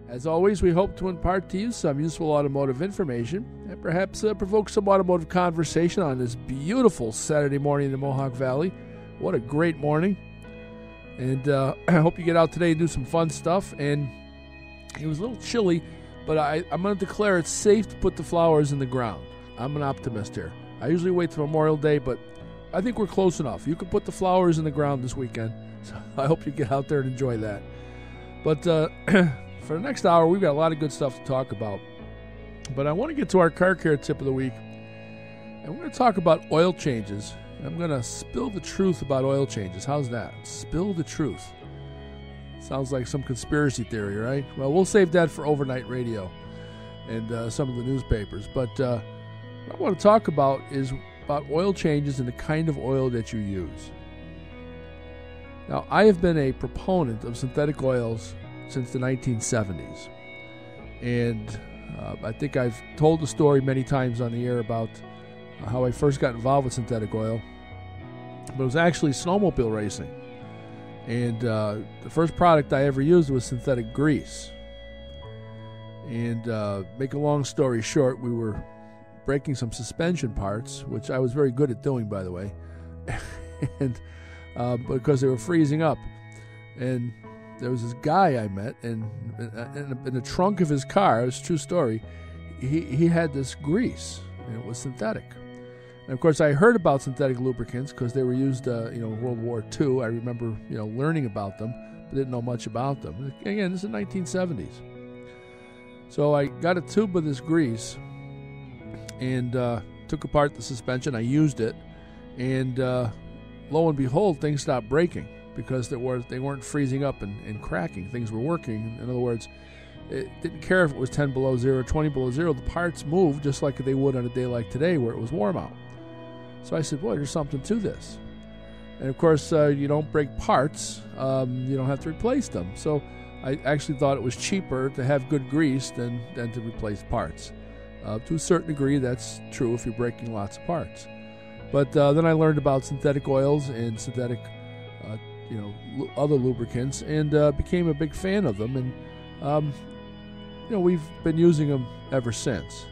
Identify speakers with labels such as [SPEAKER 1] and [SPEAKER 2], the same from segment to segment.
[SPEAKER 1] As always, we hope to impart to you some useful automotive information and perhaps provoke some automotive conversation on this beautiful Saturday morning in the Mohawk Valley. What a great morning. And I hope you get out today and do some fun stuff. And it was a little chilly, but I'm going to declare it's safe to put the flowers in the ground. I'm an optimist here. I usually wait till Memorial Day, but I think we're close enough. You can put the flowers in the ground this weekend. So I hope you get out there and enjoy that. But for the next hour, we've got a lot of good stuff to talk about. But I want to get to our car care tip of the week. And we're going to talk about oil changes. I'm going to spill the truth about oil changes. How's that? Spill the truth. Sounds like some conspiracy theory, right? Well, we'll save that for overnight radio and some of the newspapers. But what I want to talk about is about oil changes and the kind of oil that you use. Now, I have been a proponent of synthetic oils since the 1970s. And I think I've told the story many times on the air about how I first got involved with synthetic oil. But it was actually snowmobile racing. And the first product I ever used was synthetic grease. And make a long story short, we were breaking some suspension parts, which I was very good at doing, by the way, and because they were freezing up. And there was this guy I met, and in the trunk of his car, it's a true story, he had this grease, and it was synthetic. And of course, I heard about synthetic lubricants because they were used, in World War II. I remember, learning about them, but didn't know much about them. Again, this is the 1970s. So I got a tube of this grease and took apart the suspension. I used it, and lo and behold, things stopped breaking because they weren't freezing up and cracking. Things were working. In other words, it didn't care if it was 10 below zero, 20 below zero. The parts moved just like they would on a day like today where it was warm out. So I said, boy, there's something to this. And of course, you don't break parts. You don't have to replace them. So I actually thought it was cheaper to have good grease than to replace parts. To a certain degree, that's true if you're breaking lots of parts. But then I learned about synthetic oils and synthetic, other lubricants, and became a big fan of them. And we've been using them ever since.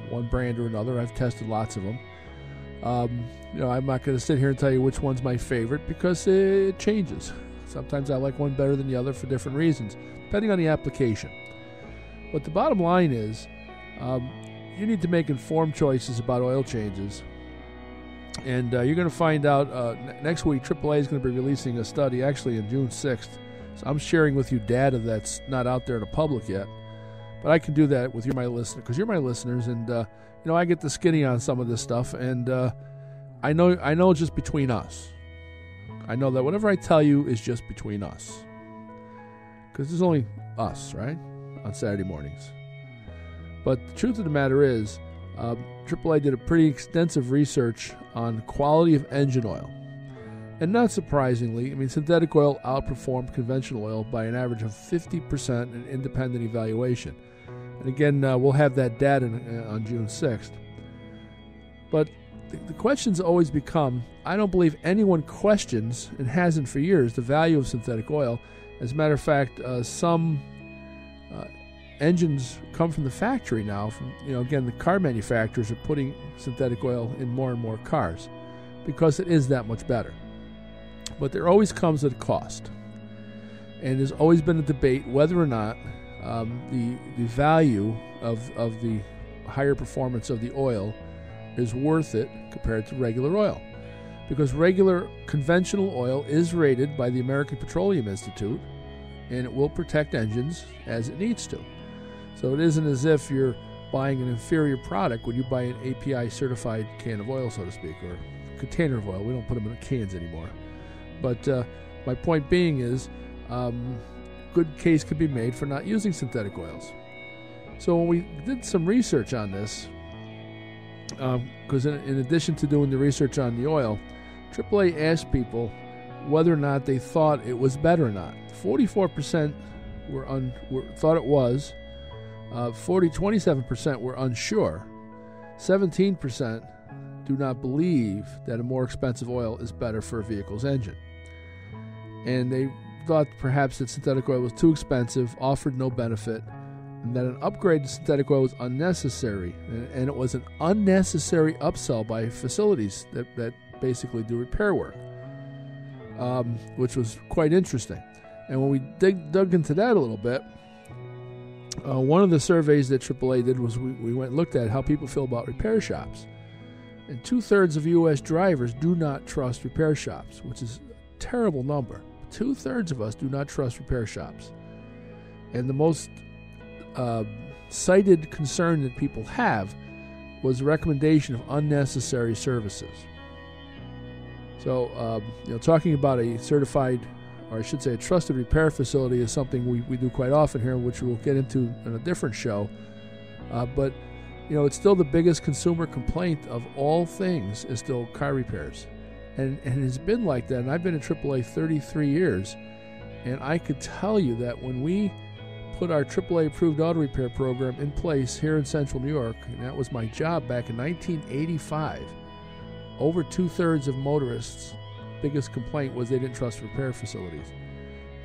[SPEAKER 1] One brand or another. I've tested lots of them. I'm not going to sit here and tell you which one's my favorite because it changes. Sometimes I like one better than the other for different reasons, depending on the application. But the bottom line is, you need to make informed choices about oil changes. And you're going to find out next week, AAA is going to be releasing a study, actually on June 6th. So I'm sharing with you data that's not out there in the public yet. But I can do that with you, my listener, because you're my listeners, and I get the skinny on some of this stuff, and I know it's just between us. I know that whatever I tell you is just between us, because there's only us, right, on Saturday mornings. But the truth of the matter is, AAA did a pretty extensive research on quality of engine oil. And not surprisingly, synthetic oil outperformed conventional oil by an average of 50% in independent evaluation. And again, we'll have that data on June 6th. But the questions always become, I don't believe anyone questions, and hasn't for years, the value of synthetic oil. As a matter of fact, some engines come from the factory now. Again, the car manufacturers are putting synthetic oil in more and more cars because it is that much better. But there always comes at a cost. And there's always been a debate whether or not the value of the higher performance of the oil is worth it compared to regular oil. Because regular conventional oil is rated by the American Petroleum Institute, and it will protect engines as it needs to. So it isn't as if you're buying an inferior product when you buy an API certified can of oil, so to speak, or container of oil. We don't put them in cans anymore. But my point being is, good case could be made for not using synthetic oils. So when we did some research on this, because in addition to doing the research on the oil, AAA asked people whether or not they thought it was better or not. 44% thought it was. 27% were unsure. 17% do not believe that a more expensive oil is better for a vehicle's engine. And they thought perhaps that synthetic oil was too expensive, offered no benefit, and that an upgrade to synthetic oil was unnecessary. And it was an unnecessary upsell by facilities that basically do repair work, which was quite interesting. And when we dug into that a little bit, one of the surveys that AAA did was we went and looked at how people feel about repair shops. And 2/3 of U.S. drivers do not trust repair shops, which is a terrible number. 2/3 of us do not trust repair shops. And the most cited concern that people have was the recommendation of unnecessary services. So, talking about a certified, or I should say a trusted repair facility, is something we do quite often here, which we'll get into in a different show. But it's still the biggest consumer complaint of all things is still car repairs. And it's been like that. And I've been at AAA 33 years. And I could tell you that when we put our AAA approved auto repair program in place here in central New York, and that was my job back in 1985, over 2/3 of motorists' biggest complaint was they didn't trust repair facilities.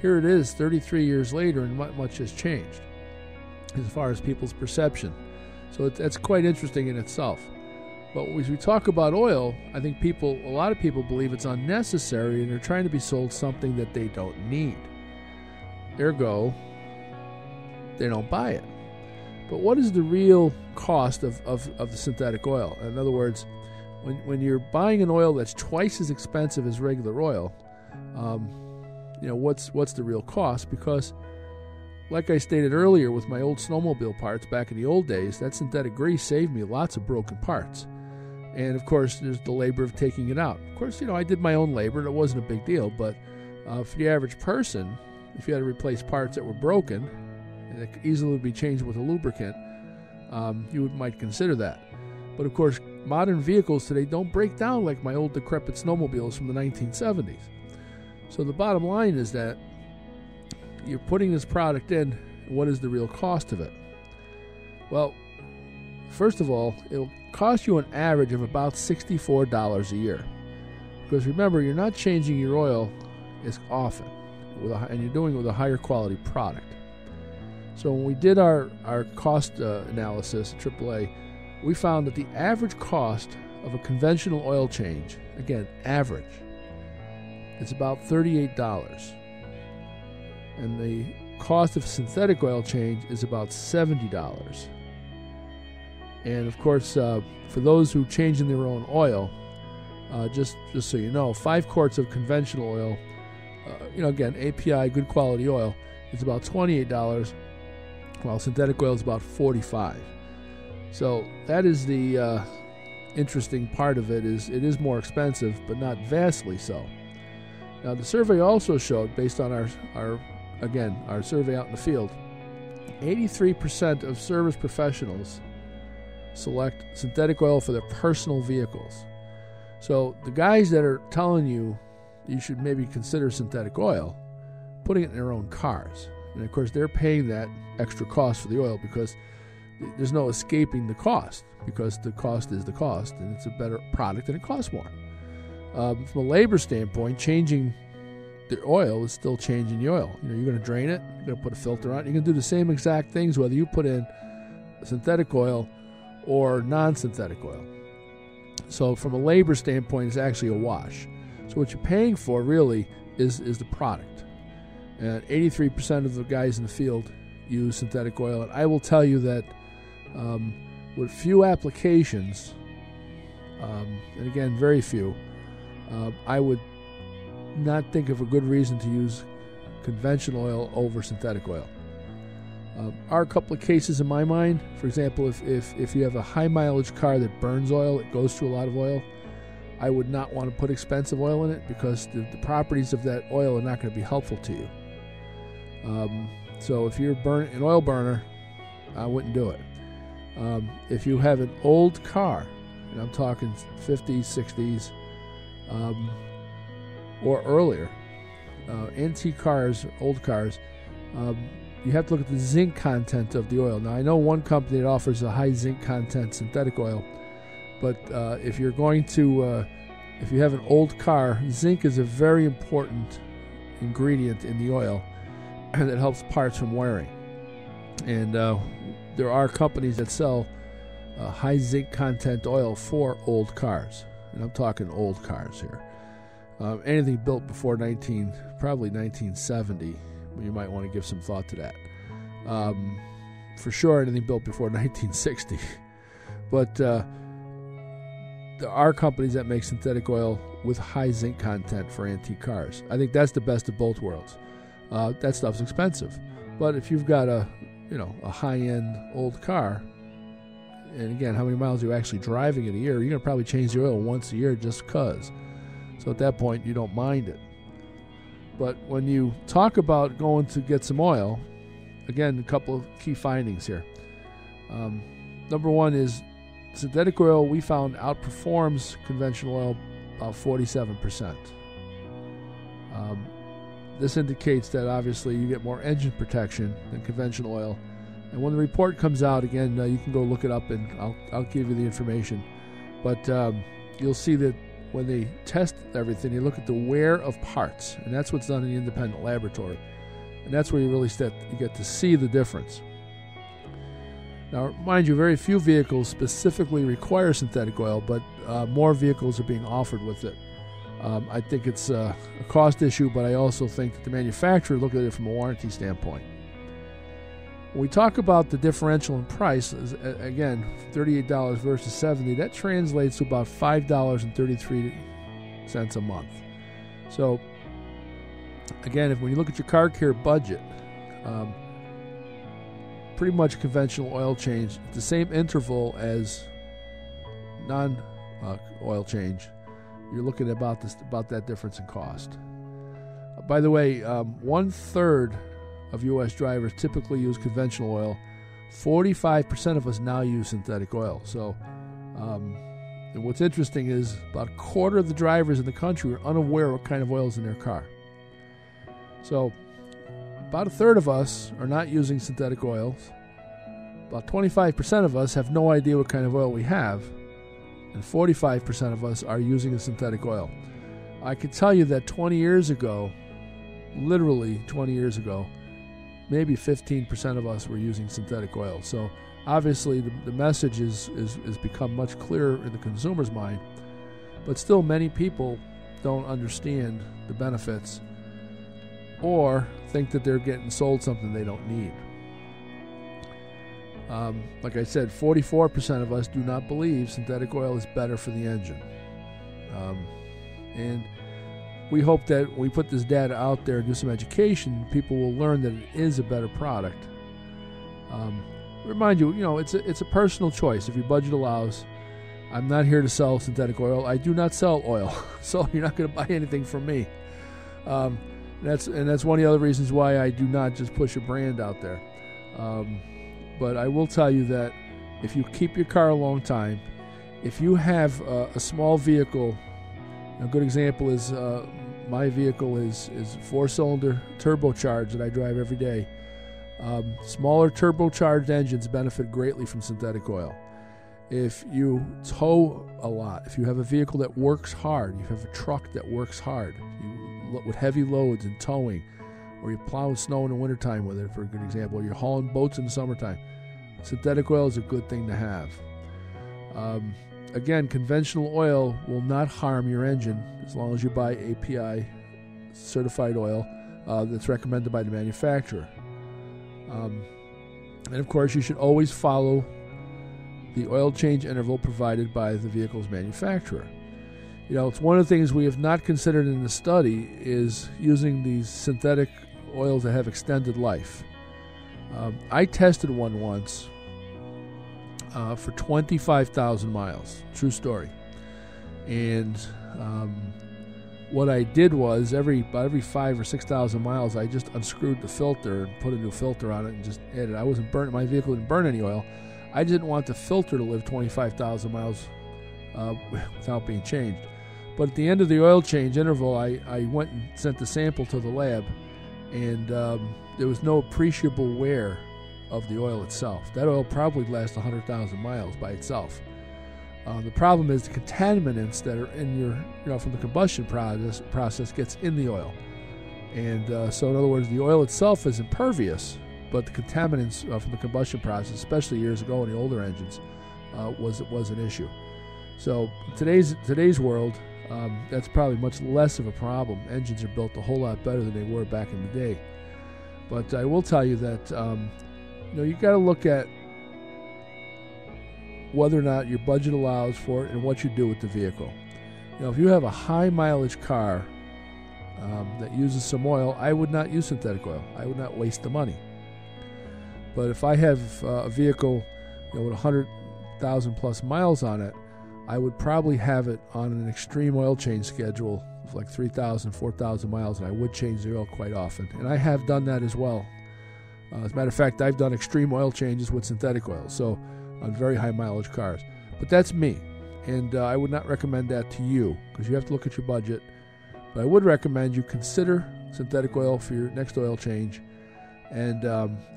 [SPEAKER 1] Here it is 33 years later, and much has changed as far as people's perception. So that's quite interesting in itself. But as we talk about oil, I think a lot of people believe it's unnecessary, and they're trying to be sold something that they don't need. Ergo, they don't buy it. But what is the real cost of the synthetic oil? In other words, when you're buying an oil that's twice as expensive as regular oil, what's the real cost? Because, like I stated earlier with my old snowmobile parts back in the old days, that synthetic grease saved me lots of broken parts. And, of course, there's the labor of taking it out. Of course, I did my own labor, and it wasn't a big deal. But for the average person, if you had to replace parts that were broken, and it could easily be changed with a lubricant, you might consider that. But, of course, modern vehicles today don't break down like my old decrepit snowmobiles from the 1970s. So the bottom line is that you're putting this product in, what is the real cost of it? Well, first of all, it'll cost you an average of about $64 a year. Because remember, you're not changing your oil as often, and you're doing it with a higher quality product. So when we did our cost analysis at AAA, we found that the average cost of a conventional oil change, again, average, is about $38. And the cost of synthetic oil change is about $70. And of course, for those who change in their own oil, just so you know, 5 quarts of conventional oil, again, API, good quality oil, is about $28, while synthetic oil is about $45. So that is the interesting part of it, is it is more expensive, but not vastly so. Now, the survey also showed, based on our survey out in the field, 83% of service professionals select synthetic oil for their personal vehicles. So the guys that are telling you should maybe consider synthetic oil, putting it in their own cars. And of course, they're paying that extra cost for the oil because there's no escaping the cost, because the cost is the cost, and it's a better product and it costs more. From a labor standpoint, changing the oil is still changing the oil. You're going to drain it, you're going to put a filter on it. You can do the same exact things whether you put in synthetic oil or non-synthetic oil. So from a labor standpoint, it's actually a wash. So what you're paying for really is the product. And 83% of the guys in the field use synthetic oil. And I will tell you that with few applications, and again, very few, I would not think of a good reason to use conventional oil over synthetic oil. Are a couple of cases in my mind. For example, if you have a high mileage car that burns oil, it goes through a lot of oil, I would not want to put expensive oil in it because the properties of that oil are not going to be helpful to you. So if you're an oil burner, I wouldn't do it. If you have an old car, and I'm talking 50s, 60s, or earlier, antique cars, old cars, you have to look at the zinc content of the oil. Now, I know one company that offers a high zinc content synthetic oil, but if you're going to, if you have an old car, zinc is a very important ingredient in the oil that helps parts from wearing. And there are companies that sell high zinc content oil for old cars. And I'm talking old cars here. Anything built before probably 1970, you might want to give some thought to that. For sure, anything built before 1960. But there are companies that make synthetic oil with high zinc content for antique cars. I think that's the best of both worlds. That stuff's expensive. But if you've got a high-end old car, and again, how many miles are you actually driving in a year? You're going to probably change the oil once a year just because. So at that point, you don't mind it. But when you talk about going to get some oil, again, a couple of key findings here. Number one is synthetic oil, we found, outperforms conventional oil about 47%. This indicates that obviously you get more engine protection than conventional oil. And when the report comes out, again, you can go look it up and I'll give you the information. But you'll see that when they test everything, they look at the wear of parts. And that's what's done in the independent laboratory. And that's where you really get to see the difference. Now, mind you, very few vehicles specifically require synthetic oil, but more vehicles are being offered with it. I think it's a cost issue, but I also think that the manufacturer look at it from a warranty standpoint. When we talk about the differential in price, again, $38 versus $70, that translates to about $5.33 a month. So, again, when you look at your car care budget, pretty much conventional oil change, the same interval as non-oil change, you're looking at about that difference in cost. By the way, 1/3 of U.S. drivers typically use conventional oil. 45% of us now use synthetic oil. So, and what's interesting is about a quarter of the drivers in the country are unaware what kind of oil is in their car. So, about 1/3 of us are not using synthetic oils. About 25% of us have no idea what kind of oil we have. And 45% of us are using a synthetic oil. I can tell you that 20 years ago, literally 20 years ago, maybe 15% of us were using synthetic oil. So obviously the message is become much clearer in the consumer's mind, but still many people don't understand the benefits or think that they're getting sold something they don't need. Like I said, 44% of us do not believe synthetic oil is better for the engine. And we hope that when we put this data out there and do some education, people will learn that it is a better product. Remind you, it's a personal choice. If your budget allows, I'm not here to sell synthetic oil. I do not sell oil, so you're not going to buy anything from me. That's one of the other reasons why I do not just push a brand out there. But I will tell you that if you keep your car a long time, if you have a small vehicle, a good example is my vehicle is 4-cylinder turbocharged that I drive every day. Smaller turbocharged engines benefit greatly from synthetic oil. If you tow a lot, if you have a vehicle that works hard, you have a truck that works hard, with heavy loads and towing, or you're plowing snow in the wintertime with it, for a good example, or you're hauling boats in the summertime, synthetic oil is a good thing to have. Again, conventional oil will not harm your engine as long as you buy API certified oil that's recommended by the manufacturer. And of course, you should always follow the oil change interval provided by the vehicle's manufacturer. It's one of the things we have not considered in the study is using these synthetic oils that have extended life. I tested one once for 25,000 miles. True story. And what I did was about every 5,000 or 6,000 miles, I just unscrewed the filter and put a new filter on it and just added. I wasn't burning. My vehicle didn't burn any oil. I didn't want the filter to live 25,000 miles without being changed. But at the end of the oil change interval, I went and sent the sample to the lab, and there was no appreciable wear of the oil itself. That oil probably lasts 100,000 miles by itself. The problem is the contaminants that are in your, from the combustion process gets in the oil. And so in other words, the oil itself is impervious, but the contaminants from the combustion process, especially years ago in the older engines, was an issue. So today's world, that's probably much less of a problem. Engines are built a whole lot better than they were back in the day. But I will tell you that you got to look at whether or not your budget allows for it and what you do with the vehicle. If you have a high mileage car that uses some oil, I would not use synthetic oil. I would not waste the money. But if I have a vehicle with 100,000 plus miles on it, I would probably have it on an extreme oil change schedule of like 3,000, 4,000 miles, and I would change the oil quite often. And I have done that as well. As a matter of fact, I've done extreme oil changes with synthetic oil, so on very high mileage cars. But that's me, and I would not recommend that to you because you have to look at your budget. But I would recommend you consider synthetic oil for your next oil change. And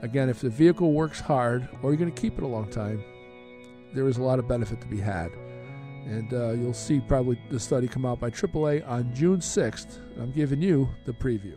[SPEAKER 1] again, if the vehicle works hard or you're going to keep it a long time, there is a lot of benefit to be had. And you'll see probably the study come out by AAA on June 6th. I'm giving you the preview.